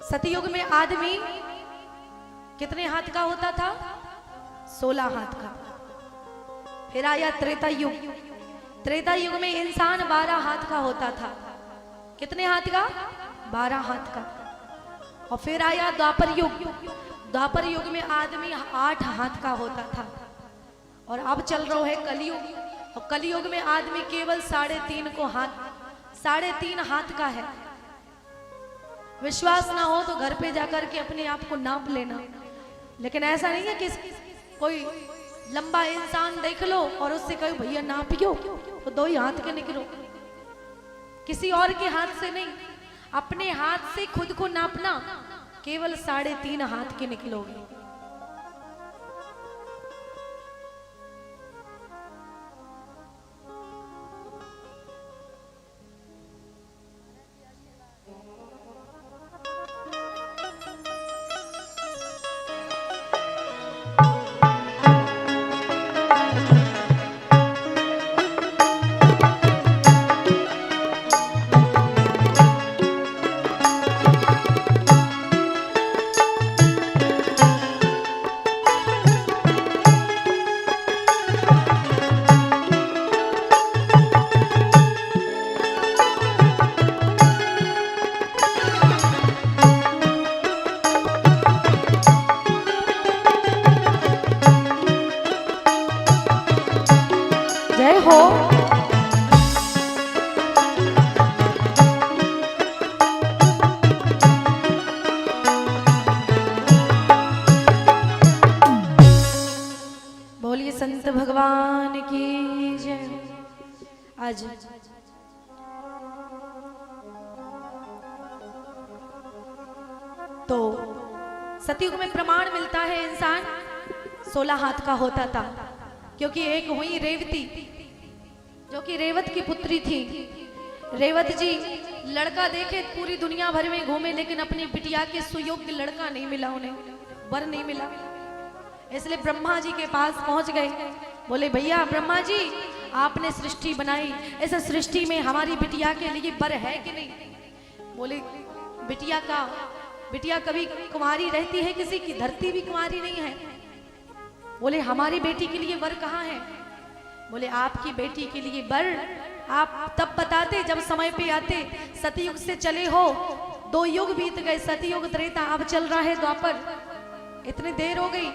सतयुग में आदमी कितने हाथ का होता था? 16 हाथ का। फिर आया त्रेता युग। त्रेता युग में इंसान 12 हाथ का होता था। कितने हाथ का? 12 हाथ का। और फिर आया द्वापर युग। द्वापर युग में आदमी 8 हाथ का होता था। और अब चल रहा है कलयुग। और कलयुग में आदमी केवल 3.5 हाथ का है। विश्वास ना हो तो घर पे जाकर के अपने आप को नाप लेना। लेकिन ऐसा नहीं है कि कोई लंबा इंसान देख लो और उससे कहो भैया नापियो, तो 2 ही हाथ के निकलो। किसी और के हाथ से नहीं, अपने हाथ से खुद को नापना। केवल 3.5 हाथ के निकलोगे। जय हो। बोलिए संत भगवान की जय। आज तो सतयुग में प्रमाण मिलता है इंसान 16 हाथ का होता था। क्योंकि एक हुई रेवती, जो कि रेवत की पुत्री थी। रेवत जी लड़का देखे पूरी दुनिया भर में घूमे, लेकिन अपनी बिटिया के सुयोग्य लड़का नहीं मिला, उन्हें वर नहीं मिला। इसलिए ब्रह्मा जी के पास पहुंच गए। बोले भैया ब्रह्मा जी, आपने सृष्टि बनाई, इस सृष्टि में हमारी बिटिया के लिए वर है कि नहीं? बोले बिटिया कभी कुंवारी रहती है किसी की? धरती भी कुंवारी नहीं है। बोले हमारी बेटी के लिए वर कहाँ है? बोले आपकी बेटी के लिए वर आप तब बताते जब समय पे आते। सतयुग से चले हो 2 युग बीत गए, सतयुग त्रेता, अब चल रहा है द्वापर। इतनी देर हो गई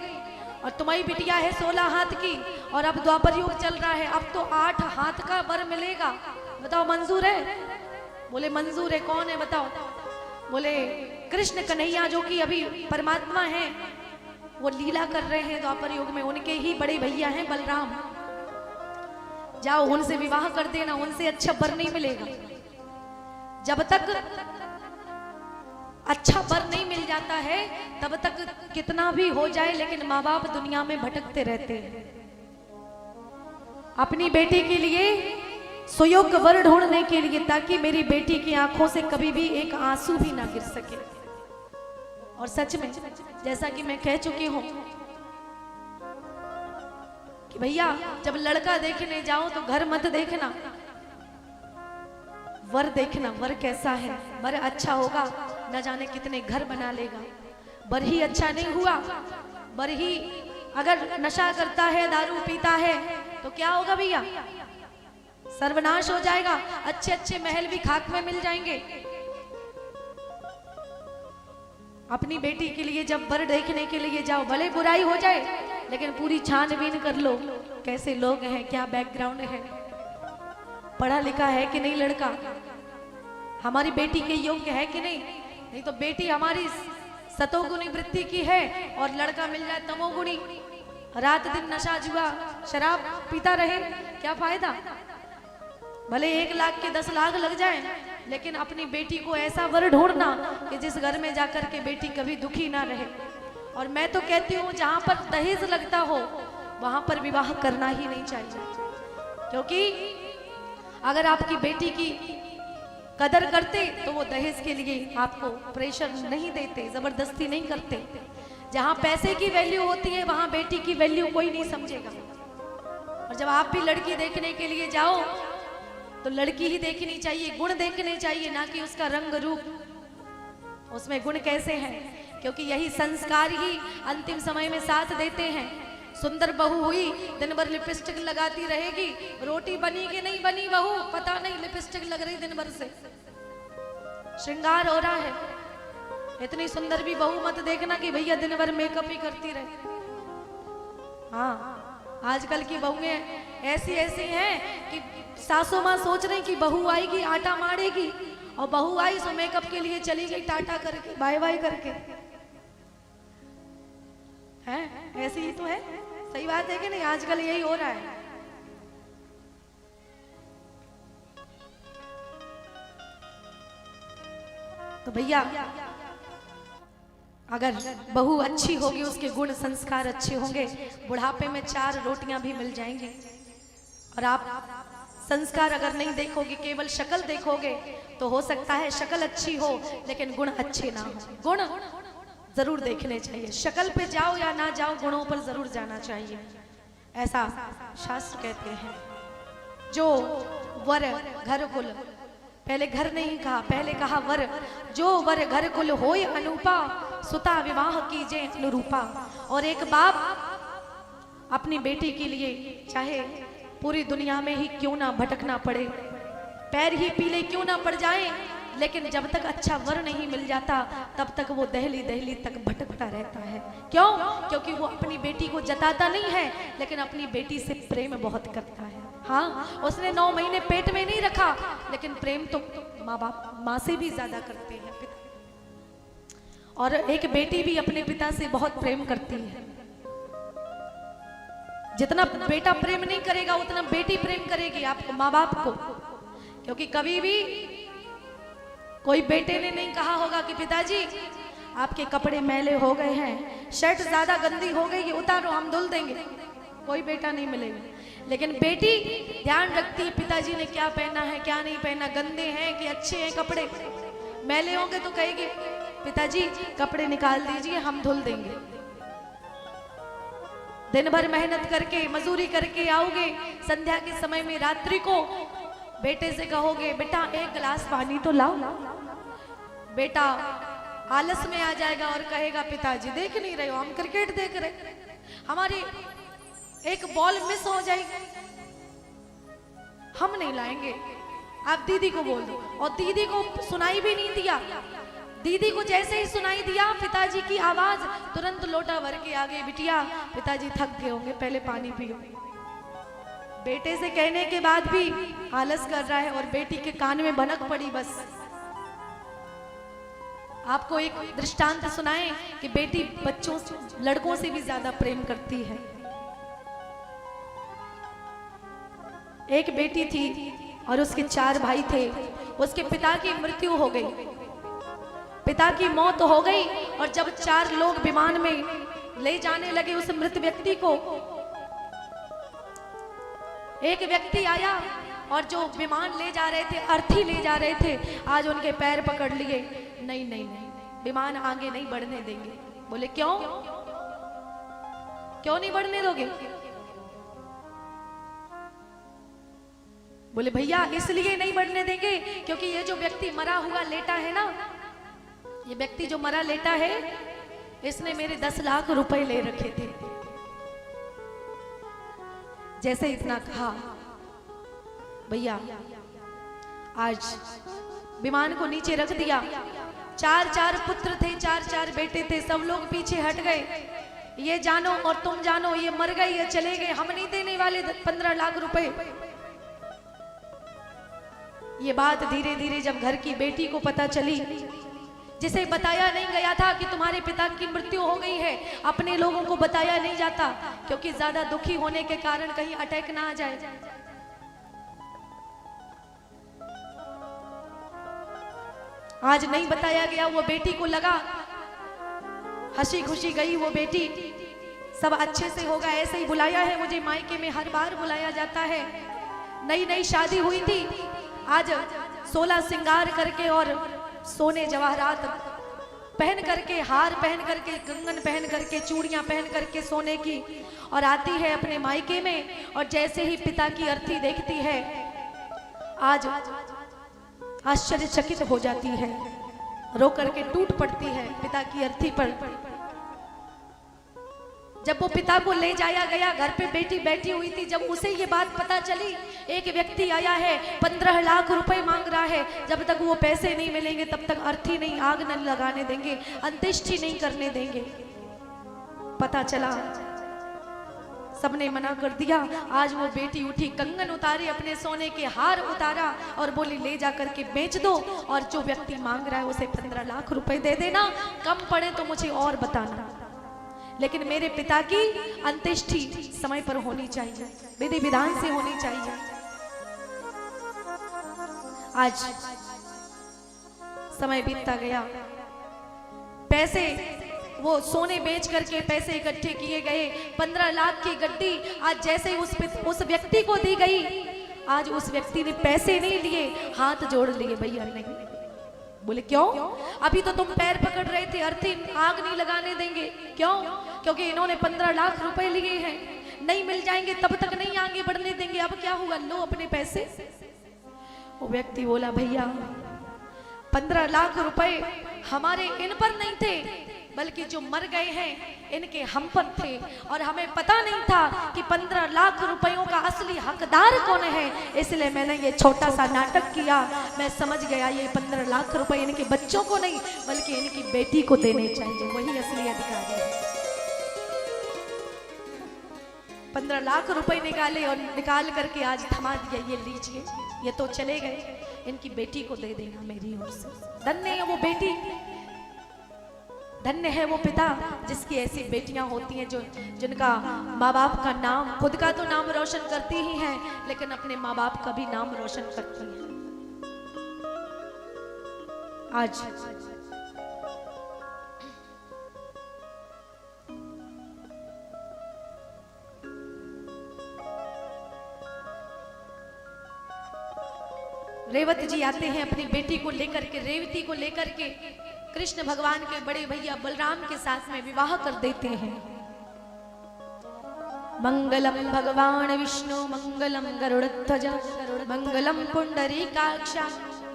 और तुम्हारी बिटिया है 16 हाथ की और अब द्वापर युग चल रहा है। अब तो 8 हाथ का वर मिलेगा। बताओ मंजूर है? बोले मंजूर है। कौन है बताओ? बोले कृष्ण कन्हैया, जो कि अभी परमात्मा है, वो लीला कर रहे हैं द्वापर युग में। उनके ही बड़े भैया हैं बलराम। जाओ उनसे विवाह कर देना, उनसे अच्छा वर नहीं मिलेगा। जब तक अच्छा वर नहीं मिल जाता है तब तक कितना भी हो जाए, लेकिन माँ बाप दुनिया में भटकते रहते हैं। अपनी बेटी के लिए सुयोग्य वर ढूंढने के लिए, ताकि मेरी बेटी की आंखों से कभी भी एक आंसू भी ना गिर सके। और सच में जैसा कि मैं कह चुकी हूं कि भैया जब लड़का देखने जाओ तो घर मत देखना, वर देखना। वर कैसा है? वर अच्छा होगा, न जाने कितने घर बना लेगा। वर ही अच्छा नहीं हुआ, वर ही अगर नशा करता है, दारू पीता है, तो क्या होगा भैया? सर्वनाश हो जाएगा। अच्छे अच्छे महल भी खाक में मिल जाएंगे। अपनी बेटी के लिए जब वर देखने के लिए जाओ, भले बुराई हो जाए, लेकिन पूरी छानबीन कर लो कैसे लोग हैं, क्या बैकग्राउंड है, पढ़ा लिखा है कि नहीं लड़का, हमारी बेटी के योग्य है कि नहीं। नहीं तो बेटी हमारी सतोगुणी वृत्ति की है और लड़का मिल जाए तमोगुणी, रात दिन नशा जुआ शराब पीता रहे, क्या फायदा? भले 1 लाख के 10 लाख लग जाए, लेकिन अपनी बेटी को ऐसा वर ढूंढना कि जिस घर में जाकर के बेटी कभी दुखी ना रहे। और मैं तो कहती हूँ जहां पर दहेज लगता हो वहां पर विवाह करना ही नहीं चाहिए। क्योंकि अगर आपकी बेटी की कदर करते तो वो दहेज के लिए आपको प्रेशर नहीं देते, जबरदस्ती नहीं करते। जहां पैसे की वैल्यू होती है वहां बेटी की वैल्यू कोई नहीं समझेगा। और जब आप भी लड़की देखने के लिए जाओ तो लड़की ही देखनी चाहिए, गुण देखने चाहिए, ना कि उसका रंग रूप। उसमें गुण कैसे हैं, क्योंकि यही संस्कार ही अंतिम समय में साथ देते हैं। सुंदर बहू हुई, दिन भर लिपस्टिक लगाती रहेगी, रोटी बनी कि नहीं बनी बहू पता नहीं, लिपस्टिक लग रही दिन भर से, श्रृंगार हो रहा है। इतनी सुंदर भी बहू मत देखना कि भैया दिन भर मेकअप ही करती रहे। हाँ, आजकल की बहुएं ऐसी ऐसी हैं कि सासू माँ सोच रही कि बहू आएगी आटा मारेगी, और बहू आई सो मेकअप के लिए चली गई टाटा करके, बाय बाय करके। हैं, ऐसी ही तो है, सही बात है कि नहीं? आजकल यही हो रहा है। तो भैया अगर बहू अच्छी होगी, उसके गुण संस्कार अच्छे होंगे, बुढ़ापे में 4 रोटियां भी मिल जाएंगी। और आप संस्कार अगर नहीं देखोगे, केवल शक्ल देखोगे, तो हो सकता है शक्ल अच्छी हो लेकिन गुण अच्छे ना हो। गुण जरूर देखने चाहिए, शक्ल पे जाओ या ना जाओ, गुणों पर जरूर जाना चाहिए, ऐसा शास्त्र कहते हैं। जो वर घर कुल, पहले घर नहीं कहा, पहले कहा वर, जो वर घर कुल होय अनूपा, सुता विवाह कीजे अनुरूपा। और एक बाप अपनी बेटी के लिए चाहे पूरी दुनिया में ही क्यों ना भटकना पड़े, पैर ही पीले क्यों ना पड़ जाए, लेकिन जब तक अच्छा वर नहीं मिल जाता तब तक वो दहली दहली तक भटकता रहता है। क्यों? क्योंकि वो अपनी बेटी को जताता नहीं है, लेकिन अपनी बेटी से प्रेम बहुत करता है। हाँ, उसने 9 महीने पेट में नहीं रखा, लेकिन प्रेम तो माँ से भी ज्यादा करते हैं पिता। और एक बेटी भी अपने पिता से बहुत प्रेम करती है। जितना बेटा प्रेम नहीं करेगा उतना बेटी प्रेम करेगी आपको, माँ बाप को। क्योंकि कभी भी कोई बेटे ने नहीं कहा होगा कि पिताजी आपके कपड़े मैले हो गए हैं, शर्ट ज्यादा गंदी हो गई है, उतारो हम धुल देंगे। कोई बेटा नहीं मिलेगा। लेकिन बेटी ध्यान रखती है पिताजी ने क्या पहना है क्या नहीं पहना, गंदे हैं कि अच्छे हैं कपड़े। मैले होंगे तो कहेगी पिताजी कपड़े निकाल दीजिए हम धुल देंगे। दिन भर मेहनत करके मजदूरी करके आओगे, संध्या के समय में रात्रि को बेटे से कहोगे बेटा 1 गिलास पानी तो लाओ, बेटा आलस में आ जाएगा और कहेगा पिताजी देख नहीं रहे हो, हम क्रिकेट देख रहे, हमारी एक बॉल मिस हो जाएगी, हम नहीं लाएंगे, आप दीदी को बोल दो। और दीदी को सुनाई भी नहीं दिया, दीदी को जैसे ही सुनाई दिया पिताजी की आवाज, तुरंत लोटा भर के आ गई, बिटिया पिताजी थक गए होंगे पहले पानी पियो। बेटे से कहने के बाद भी आलस कर रहा है और बेटी के कान में भनक पड़ी। बस आपको एक दृष्टांत सुनाएं कि बेटी बच्चों से, लड़कों से भी ज्यादा प्रेम करती है। एक बेटी थी और उसके 4 भाई थे। उसके पिता की मृत्यु हो गई, पिता की मौत हो गई, और जब 4 लोग विमान में ले जाने लगे उस मृत व्यक्ति को, एक व्यक्ति आया और जो विमान ले जा रहे थे, अर्थी ले जा रहे थे, आज उनके पैर पकड़ लिए, नहीं नहीं नहीं, विमान आगे नहीं बढ़ने देंगे। बोले क्यों? क्यों नहीं बढ़ने दोगे? बोले भैया इसलिए नहीं बढ़ने देंगे क्योंकि ये जो व्यक्ति मरा हुआ लेटा है ना, ये व्यक्ति जो मरा लेटा है, इसने मेरे 10 लाख रुपए ले रखे थे। जैसे इतना कहा, भैया आज विमान को नीचे रख दिया। 4 पुत्र थे, 4 बेटे थे, सब लोग पीछे हट गए। ये जानो और तुम जानो, ये मर गए, ये चले गए, हम नहीं देने वाले 15 लाख रुपए। ये बात धीरे धीरे जब घर की बेटी को पता चली, जिसे बताया नहीं गया था कि तुम्हारे पिता की मृत्यु हो गई है, अपने लोगों को बताया नहीं जाता क्योंकि ज्यादा दुखी होने के कारण कहीं अटैक ना आ जाए। आज नहीं बताया गया, वो बेटी को लगा, हंसी खुशी गई वो बेटी, सब अच्छे से होगा, ऐसे ही बुलाया है मुझे, मायके में हर बार बुलाया जाता है। नई नई शादी हुई थी, आज 16 श्रृंगार करके और सोने जवाहरात पहन करके, हार पहन करके, कंगन पहन करके, चूड़ियां पहन करके सोने की, और आती है अपने मायके में, और जैसे ही पिता की अर्थी देखती है आज आश्चर्यचकित हो जाती है। रो करके टूट पड़ती है पिता की अर्थी पर। जब वो पिता को ले जाया गया, घर पे बेटी बैठी हुई थी, जब उसे ये बात पता चली एक व्यक्ति आया है 15 लाख रुपए मांग रहा है, जब तक वो पैसे नहीं मिलेंगे तब तक अर्थी नहीं, आग नहीं लगाने देंगे, अंत्येष्टि नहीं करने देंगे। पता चला सबने मना कर दिया। आज वो बेटी उठी, कंगन उतारे, अपने सोने के हार उतारा और बोली ले जा करके बेच दो, और जो व्यक्ति मांग रहा है उसे 15 लाख रुपए दे देना, कम पड़े तो मुझे और बताना, लेकिन मेरे पिता की अंत्येष्टि समय पर होनी चाहिए, विधि विधान से होनी चाहिए। आज समय बीतता गया, पैसे वो सोने बेच करके पैसे इकट्ठे किए गए, 15 लाख की गड्डी आज जैसे ही उस व्यक्ति को दी गई, आज उस व्यक्ति ने पैसे नहीं लिए, हाथ जोड़ लिए, भैया नहीं। बोले क्यों? अभी तो तुम पैर पकड़ रहे थे, अर्थी आग नहीं लगाने देंगे। क्यों? क्योंकि इन्होंने 15 लाख रुपए लिए हैं, नहीं मिल जाएंगे तब तक नहीं आगे बढ़ने देंगे। अब क्या हुआ, लो अपने पैसे। वो व्यक्ति बोला भैया 15 लाख रुपए हमारे इन पर नहीं थे, बल्कि जो मर गए हैं इनके हम पर थे, और हमें पता नहीं था कि 15 लाख रुपयों का असली हकदार कौन है, इसलिए मैंने ये छोटा सा नाटक किया। मैं समझ गया ये 15 लाख रुपए इनके बच्चों को नहीं बल्कि इनकी बेटी को देने चाहिए, वही असली अधिकारी है। 15 लाख रुपए निकाले और निकाल करके आज थमा दिया, ये लीजिए, ये तो चले गए, इनकी बेटी को दे देना मेरी ओर से। धन्य है वो बेटी, धन्य है वो पिता जिसकी ऐसी बेटियां होती हैं, जो जिनका माँ बाप का नाम, खुद का तो नाम रोशन करती ही हैं, लेकिन अपने माँ बाप का भी नाम रोशन करती हैं। आज रेवत जी आते हैं अपनी बेटी को लेकर के, रेवती को लेकर के, कृष्ण भगवान के बड़े भैया बलराम के साथ में विवाह कर देते हैं। मंगलम भगवान विष्णु मंगलम गरुड़ध्वज मंगलम पुंडरीकाक्ष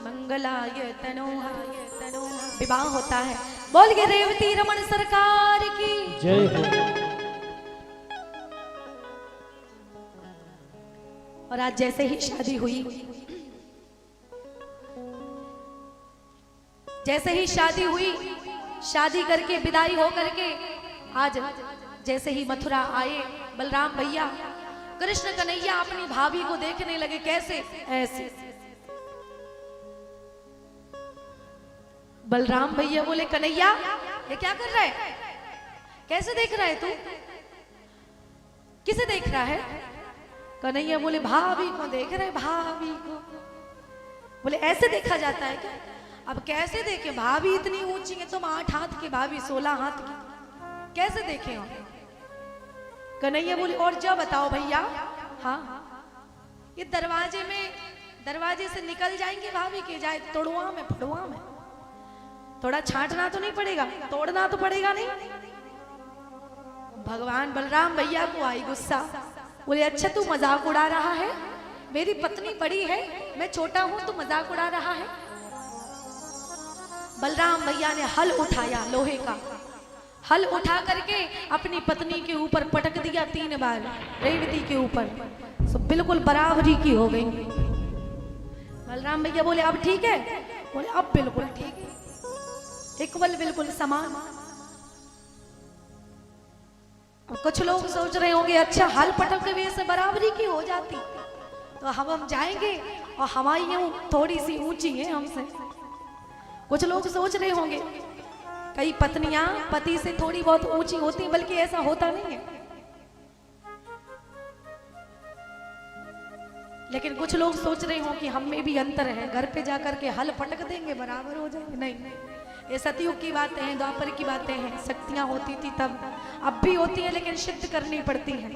मंगलाय तनोहर। विवाह होता है। बोल के रेवती रमन सरकार की जय हो। और आज जैसे ही शादी हुई, जैसे ही शादी हुई, शादी करके विदाई हो करके आज जैसे ही मथुरा आए बलराम भैया, कृष्ण कन्हैया अपनी भाभी को देखने लगे। कैसे? ऐसे। बलराम भैया बोले कन्हैया ये क्या कर रहा है, कैसे देख रहा है तू, किसे देख रहा है? कन्हैया बोले भाभी को देख रहे, भाभी को। बोले ऐसे देखा जाता है क्या? अब कैसे देखे, भाभी इतनी ऊंची है, तुम 8 हाथ की भाभी 16 हाथ की, कैसे देखे हो? कन्हैया बोले और जो बताओ भैया। हाँ ये दरवाजे से निकल जाएंगे भाभी के, जाए तोड़ुआ में फड़ुआ में, थोड़ा छांटना तो नहीं पड़ेगा, तोड़ना तो पड़ेगा नहीं। भगवान बलराम भैया को आई गुस्सा। बोले अच्छा तू मजाक उड़ा रहा है, मेरी पत्नी बड़ी है, मैं छोटा हूं, तू मजाक उड़ा रहा है। बलराम भैया ने हल उठाया, लोहे का हल उठा करके अपनी पत्नी के ऊपर पटक दिया 3 बार, रेवती के ऊपर। सो बिल्कुल बराबरी की हो गई। बलराम भैया बोले अब ठीक है? बोले अब बिल्कुल ठीक है, इक्वल, बिल्कुल समान। कुछ लोग सोच रहे होंगे अच्छा हल पटक के वजह से बराबरी की हो जाती तो हम जाएंगे और हमारी यूं थोड़ी सी ऊंची है हमसे। कुछ लोग सोच रहे होंगे कई पत्नियां पति से थोड़ी बहुत ऊंची होती, बल्कि ऐसा होता नहीं है। लेकिन कुछ लोग सोच रहे हो कि हम में भी अंतर है, घर पे जाकर के हल पटक देंगे बराबर हो जाएंगे। नहीं, ये सतयुग की बातें हैं, द्वापर की बातें हैं। शक्तियां होती थी तब, अब भी होती है, लेकिन सिद्ध करनी पड़ती है।